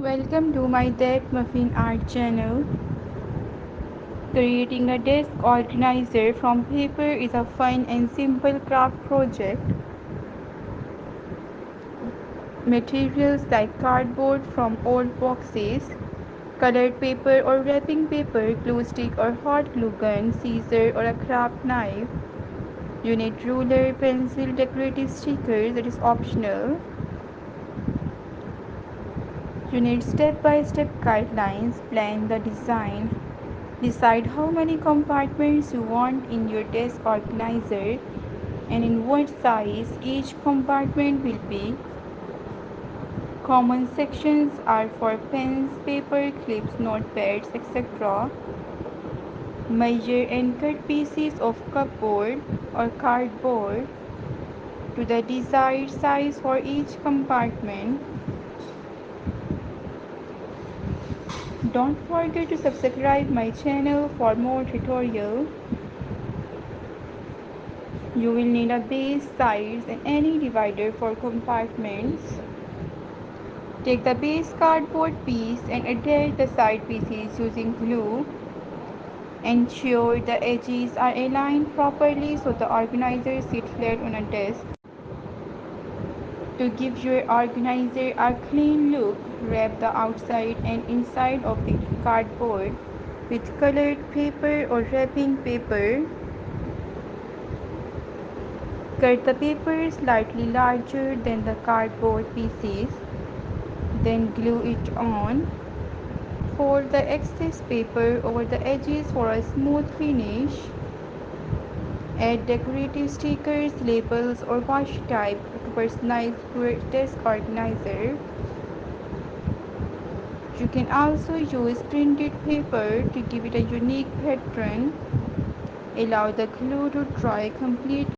Welcome to my ThatMuffinART channel. Creating a desk organizer from paper is a fun and simple craft project. Materials like cardboard from old boxes, colored paper or wrapping paper, glue stick or hot glue gun, scissor or a craft knife. You need ruler, pencil, decorative stickers that is optional. You need step-by-step guidelines, plan the design, decide how many compartments you want in your desk organizer and in what size each compartment will be. Common sections are for pens, paper clips, notepads, etc. Measure and cut pieces of cupboard or cardboard to the desired size for each compartment. Don't forget to subscribe my channel for more tutorials. You will need a base, sides and any divider for compartments. Take the base cardboard piece and attach the side pieces using glue. Ensure the edges are aligned properly so the organizer sits flat on a desk. To give your organizer a clean look, wrap the outside and inside of the cardboard with colored paper or wrapping paper. Cut the paper slightly larger than the cardboard pieces, then glue it on. Fold the excess paper over the edges for a smooth finish. Add decorative stickers, labels or washi tape to personalize your desk organizer. You can also use printed paper to give it a unique pattern. Allow the glue to dry completely